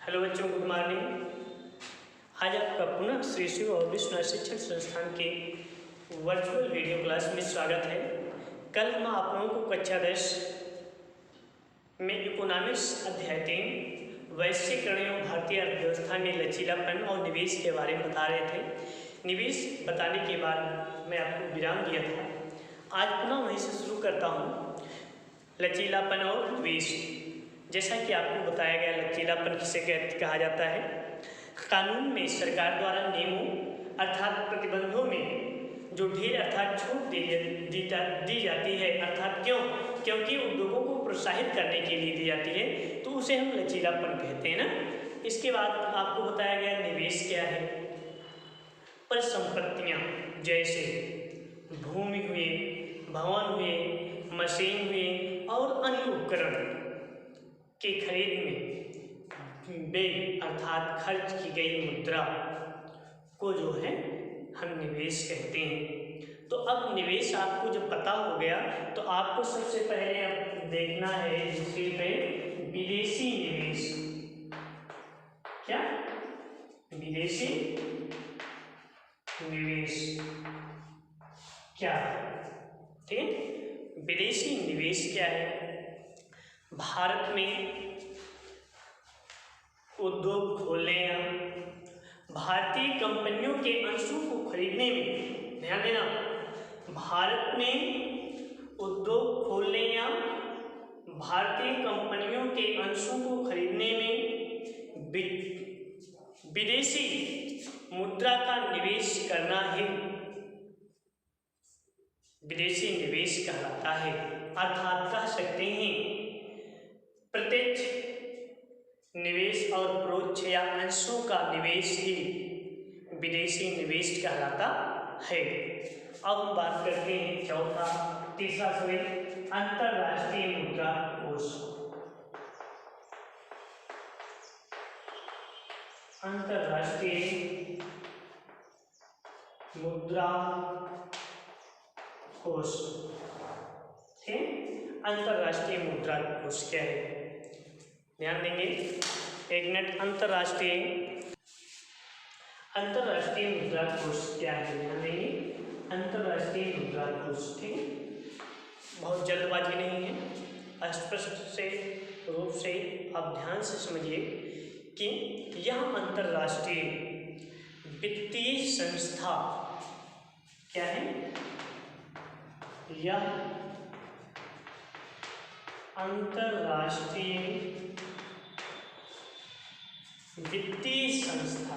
Hello बच्चों, good morning. आज आपका पुनः श्री शिव और विश्वनाथ शिक्षण संस्थान के वर्चुअल वीडियो क्लास में स्वागत है। कल हम आप लोगों को कक्षा 10 में इकोनॉमिक्स अध्याय 3 वैश्वीकरण एवं भारतीय अर्थव्यवस्था में लचीलापन और निवेश के बारे में बता रहे थे। निवेश बताने के बाद मैं आपको विराम दिया था। आज पुनः वहीं से शुरू करता हूँ, लचीलापन और निवेश। जैसा कि आपको बताया गया, लचीलापन किसे कहा जाता है? कानून में सरकार द्वारा नियमों अर्थात प्रतिबंधों में जो ढील अर्थात छूट दी जाती है, अर्थात क्योंकि उद्योगों को प्रोत्साहित करने के लिए दी जाती है, तो उसे हम लचीलापन कहते हैं ना। इसके बाद आपको बताया गया निवेश क्या है। परिसंपत्तियाँ जैसे भूमि हुए, भवन हुए, मशीन हुए और अन्य उपकरण के खरीद में व्यय अर्थात खर्च की गई मुद्रा को जो है हम निवेश कहते हैं। तो अब निवेश आपको जब पता हो गया तो आपको सबसे पहले अब देखना है दूसरे पे विदेशी निवेश। क्या? विदेशी निवेश क्या है? ठीक, विदेशी निवेश क्या है? भारत में उद्योग खोलने या भारतीय कंपनियों के अंशों को खरीदने में, ध्यान देना, भारत में उद्योग खोलने या भारतीय कंपनियों के अंशों को खरीदने में विदेशी मुद्रा का निवेश करना ही विदेशी निवेश कहलाता है। अर्थात कह सकते हैं प्रत्यक्ष निवेश और परोक्ष या अंशों का निवेश ही विदेशी निवेश कहलाता है। अब हम बात करते हैं तीसरा सवाल, अंतरराष्ट्रीय मुद्रा कोष। अंतरराष्ट्रीय मुद्रा कोष। ठीक, अंतरराष्ट्रीय मुद्रा कोष क्या है? ध्यान देंगे एक मिनट। अंतरराष्ट्रीय मुद्रा कोष क्या है? ध्यान देंगे, अंतरराष्ट्रीय मुद्रा कोष। ठीक, बहुत जल्दबाजी नहीं है, स्पष्ट से रूप से आप ध्यान से समझिए कि यह अंतरराष्ट्रीय वित्तीय संस्था क्या है? यह अंतरराष्ट्रीय वित्तीय संस्था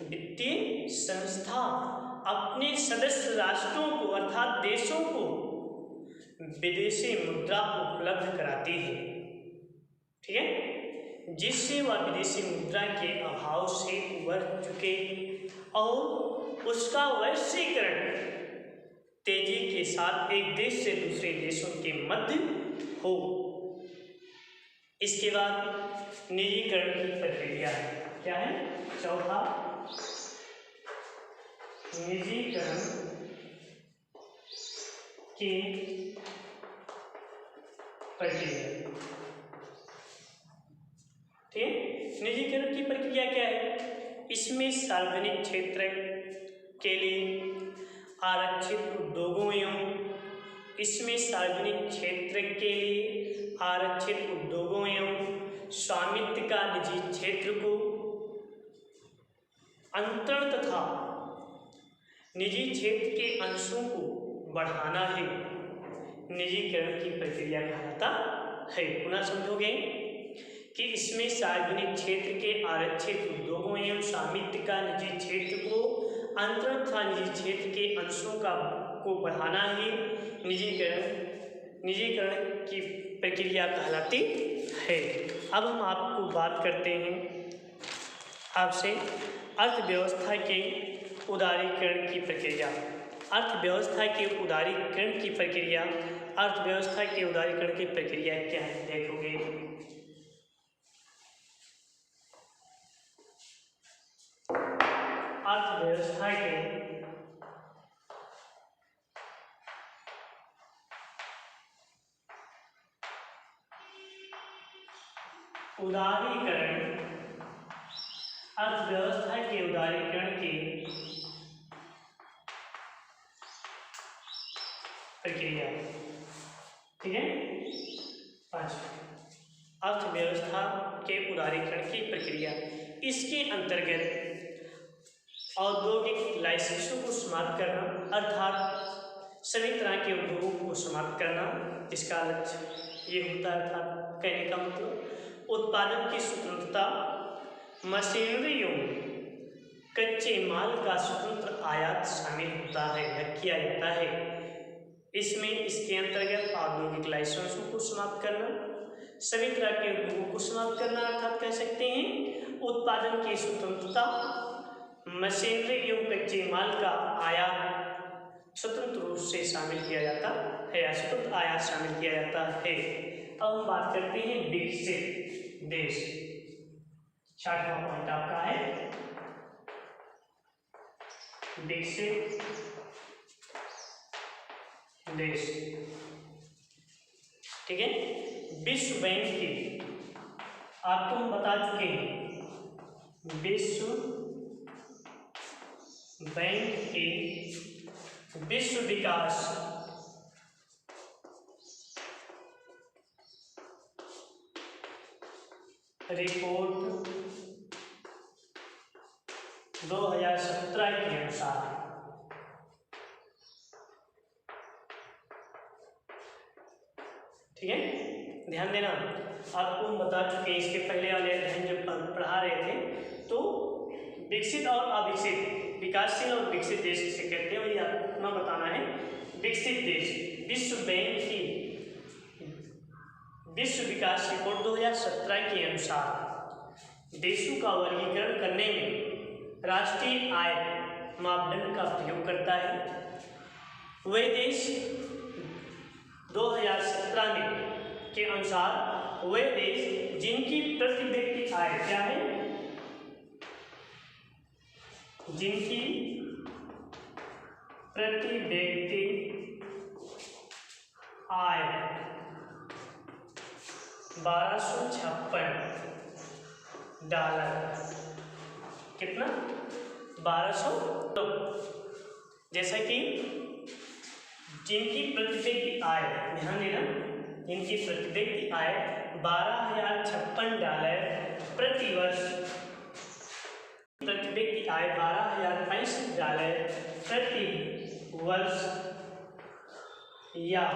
वित्तीय संस्था अपने सदस्य राष्ट्रों को अर्थात देशों को विदेशी मुद्रा उपलब्ध कराती है। ठीक है, जिससे वह विदेशी मुद्रा के अभाव से उबर चुके और उसका वैश्वीकरण तेजी के साथ एक देश से दूसरे देशों के मध्य हो। इसके बाद निजीकरण की प्रक्रिया क्या है? चौथा, निजीकरण की प्रक्रिया। ठीक, निजीकरण की प्रक्रिया क्या है? इसमें सार्वजनिक क्षेत्र के लिए आरक्षित उद्योगों एवं स्वामित्व का निजी क्षेत्र को अंतरण तथा निजी क्षेत्र के अंशों को बढ़ाना है निजीकरण की प्रक्रिया कहलाता है। पुनः समझोगे कि इसमें सार्वजनिक क्षेत्र के आरक्षित उद्योगों एवं स्वामित्व का निजी क्षेत्र को अंतरण तथा निजी क्षेत्र के अंशों को बढ़ाना ही निजीकरण की प्रक्रिया कहलाती है। अब हम आपको बात करते हैं आपसे अर्थव्यवस्था के उदारीकरण की प्रक्रिया। अर्थव्यवस्था के उदारीकरण की प्रक्रिया क्या है? देखोगे अर्थव्यवस्था के उदारीकरण, अर्थव्यवस्था के उदारीकरण की प्रक्रिया। ठीक है, 5 अर्थव्यवस्था के उदारीकरण की प्रक्रिया। इसके अंतर्गत औद्योगिक लाइसेंसों को समाप्त करना, अर्थात सभी तरह के उद्योगों को समाप्त करना, इसका लक्ष्य ये होता है। अर्थात कहने का मतलब उत्पादन की स्वतंत्रता, मशीनरियों, कच्चे माल का स्वतंत्र आयात शामिल होता है या किया जाता है। इसमें इसके अंतर्गत औद्योगिक लाइसेंसों को समाप्त करना, सभी तरह के उद्योगों को समाप्त करना, अर्थात कह सकते हैं उत्पादन की स्वतंत्रता, मशीनरी एवं कच्चे माल का आयात स्वतंत्र रूप से शामिल किया जाता है या स्वतंत्र आयात शामिल किया जाता है। अब हम बात करते हैं विकसित देश। 60वां पॉइंट आपका है विकसित देश। ठीक है, विश्व बैंक की आपको हम बता चुके हैं, विश्व बैंक की विश्व विकास रिपोर्ट 2017 के अनुसार, ठीक है, ध्यान देना। आपको हम बता चुके हैं इसके पहले वाले अध्ययन जब पढ़ा रहे थे, तो विकसित और अविकसित, विकासशील और विकसित देश किसे कहते हैं, वही अपना बताना है। विकसित देश, विश्व बैंक की विश्व विकास रिपोर्ट 2017 के अनुसार देशों का वर्गीकरण करने में राष्ट्रीय आय मापदंड का प्रयोग करता है। वह देश 2017 में के अनुसार वह देश जिनकी प्रति व्यक्ति आय क्या है, जिनकी प्रति व्यक्ति आय 1256 डॉलर, कितना 1200, जैसा कि जिनकी प्रति व्यक्ति आय, ध्यान देना, जिनकी प्रति व्यक्ति आय 12,056 डॉलर प्रति वर्ष, प्रति व्यक्ति आय 12,065 डॉलर प्रति वर्ष या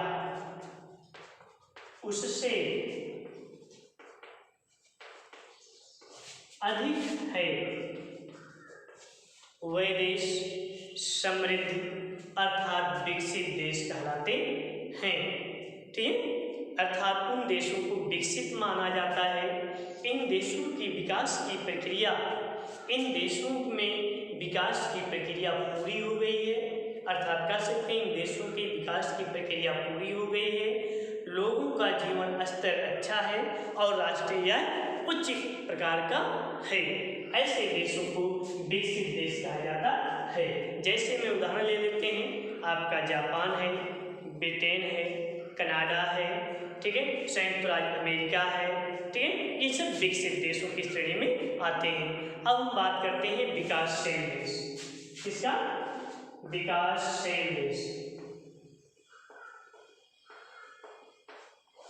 उससे अधिक है, वह देश समृद्ध अर्थात विकसित देश कहलाते हैं। ठीक, अर्थात उन देशों को विकसित माना जाता है। इन देशों की विकास की प्रक्रिया, इन देशों में विकास की प्रक्रिया पूरी हो गई है, अर्थात कह सकते हैं इन देशों की विकास की प्रक्रिया पूरी हो गई है, लोगों का जीवन स्तर अच्छा है और राष्ट्रीय आय उच्च प्रकार का है। ऐसे देशों को विकसित देश कहा जाता है। जैसे मैं उदाहरण ले लेते हैं, आपका जापान है, ब्रिटेन है, कनाडा है, ठीक है, संयुक्त राज्य अमेरिका है, ठीक है, ये सब विकसित देशों की श्रेणी में आते हैं। अब हम बात करते हैं विकासशील देश। किसका? विकासशील देश।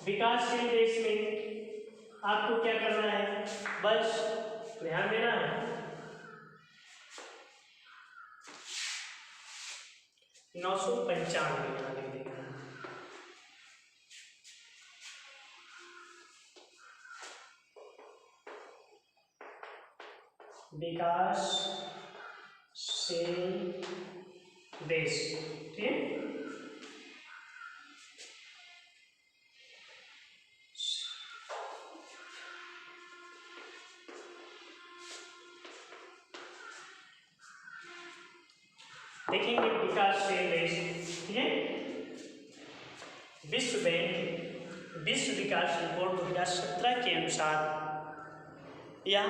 विकासशील देश में आपको क्या करना है, बस ध्यान देना है। 995 लिख देना है। विकासशील देश, ठीक है, देखेंगे विकासशील देश, ठीक है, विश्व बैंक विश्व विकास रिपोर्ट 2017 के अनुसार यह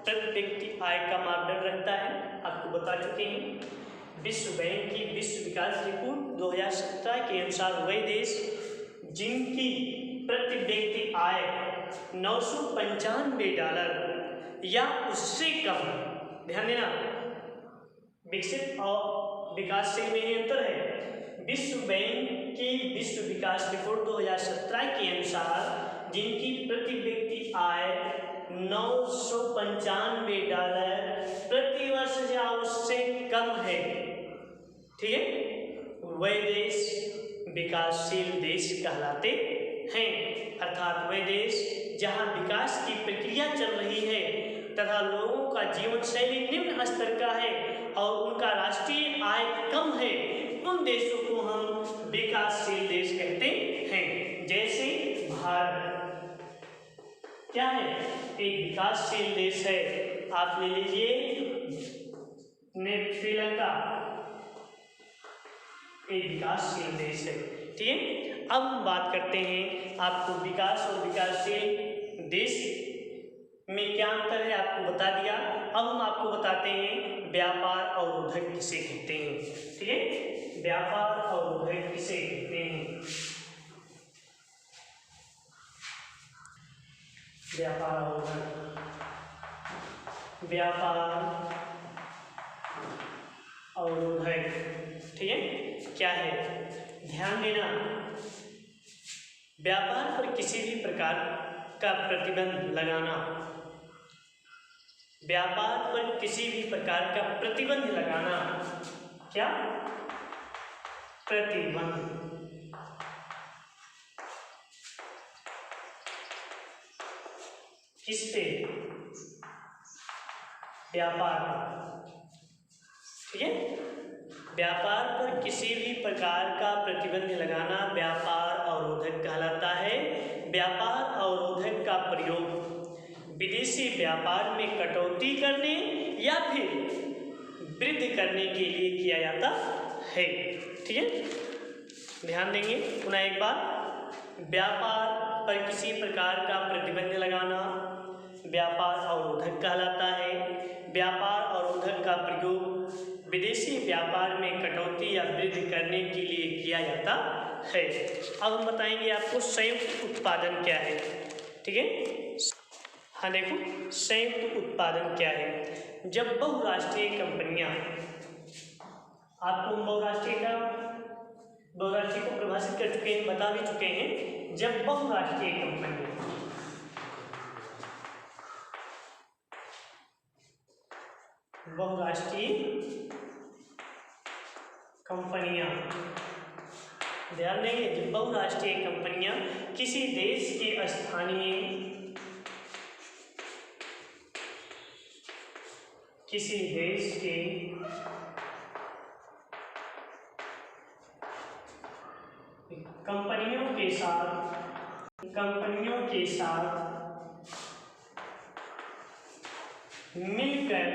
प्रति व्यक्ति आय का मापदंड रखता है। आपको बता चुके हैं विश्व बैंक की विश्व विकास रिपोर्ट 2017 के अनुसार वह देश जिनकी प्रति व्यक्ति आय $995 या उससे कम, ध्यान देना, विकसित और विकासशील में ही अंतर है। विश्व बैंक की विश्व विकास रिपोर्ट 2017 के अनुसार जिनकी प्रति व्यक्ति आय $995 प्रति वर्ष या उससे कम है, ठीक है, वह देश विकासशील देश कहलाते हैं। अर्थात वह देश जहां विकास की प्रक्रिया चल रही है तथा लोगों का जीवन शैली निम्न स्तर का है और उनका राष्ट्रीय आय कम है, उन देशों को हम विकासशील देश कहते हैं। जैसे भारत क्या है, एक विकासशील देश है। आप ले लीजिए श्रीलंका, एक विकासशील देश है, ठीक है। अब हम बात करते हैं, आपको विकास और विकासशील देश में क्या अंतर है आपको बता दिया। अब हम आपको बताते हैं व्यापार अवरोधक किसे कहते हैं, ठीक है। व्यापार अवरोधक किसे कहते हैं? व्यापार अवरोधक, व्यापार अवरोधक, ठीक है, क्या है? ध्यान देना, व्यापार पर किसी भी प्रकार का प्रतिबंध लगाना, व्यापार पर किसी भी प्रकार का प्रतिबंध लगाना, क्या? प्रतिबंध, किस पे? व्यापार, ठीक है। व्यापार पर किसी भी प्रकार का प्रतिबंध लगाना व्यापार अवरोधक कहलाता है। व्यापार अवरोधक का प्रयोग विदेशी व्यापार में कटौती करने या फिर वृद्धि करने के लिए किया जाता है, ठीक है। ध्यान देंगे पुनः एक बार, व्यापार पर किसी प्रकार का प्रतिबंध लगाना व्यापार अवरोधक कहलाता है। व्यापार अवरोधक का प्रयोग विदेशी व्यापार में कटौती या वृद्धि करने के लिए किया जाता है। अब हम बताएंगे आपको संयुक्त उत्पादन क्या है, ठीक है। हाँ देखो, संयुक्त उत्पादन क्या है? जब बहुराष्ट्रीय कंपनियां, आपको बहुराष्ट्रीय को परिभाषित कर चुके हैं, बता भी चुके हैं। जब बहुराष्ट्रीय कंपनियां, ध्यान देंगे, जब बहुराष्ट्रीय कंपनियां किसी देश के स्थानीय कंपनियों के साथ मिलकर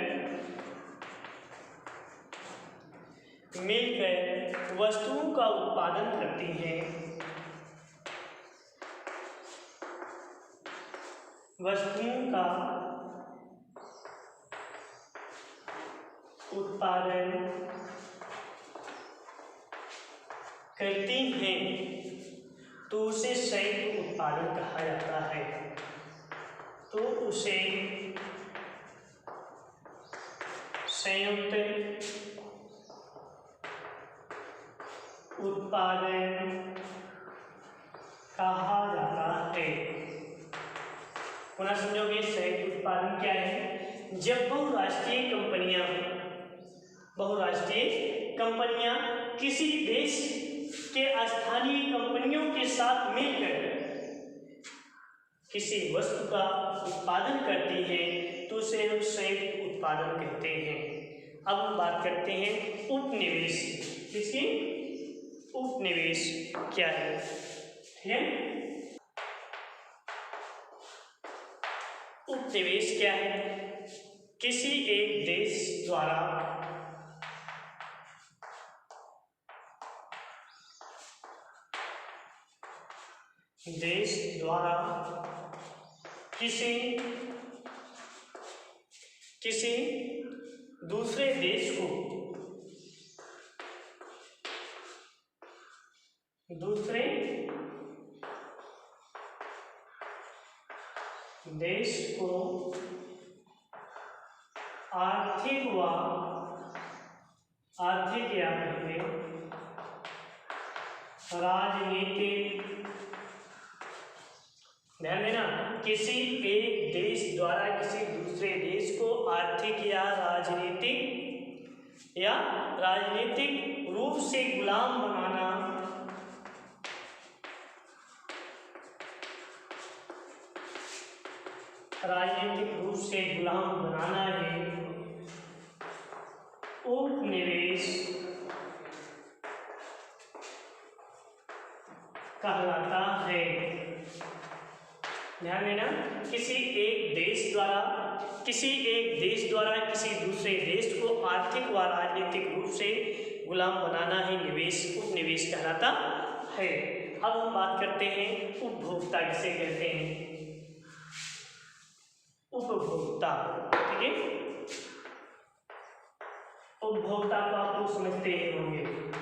वस्तुओं का उत्पादन करती हैं, वस्तुओं का उत्पादन करती हैं, तो उसे संयुक्त उत्पादन कहा जाता है। तो उसे संयुक्त उत्पादन कहा जाता है। पुनः समझोगे, संयुक्त उत्पादन क्या है? जब बहुराष्ट्रीय कंपनियां किसी देश के स्थानीय कंपनियों के साथ मिलकर किसी वस्तु का उत्पादन करती हैं, तो उसे हम संयुक्त उत्पादन कहते हैं। अब हम बात करते हैं उपनिवेश। किसकी? उपनिवेश क्या है, ठीक है। उपनिवेश क्या है? किसी एक देश द्वारा किसी दूसरे देश को देश को आर्थिक या राजनीतिक, ध्यान देना, किसी एक देश द्वारा किसी दूसरे देश को आर्थिक या राजनीतिक रूप से गुलाम बनाना, ही उपनिवेश कहलाता है। ध्यान देना, किसी एक देश द्वारा किसी दूसरे देश को आर्थिक व राजनीतिक रूप से गुलाम बनाना ही उपनिवेश कहलाता है। अब हम बात करते हैं उपभोक्ता किसे कहते हैं। उपभोक्ता, ठीक है, उपभोक्ता को आप लोग समझते ही होंगे।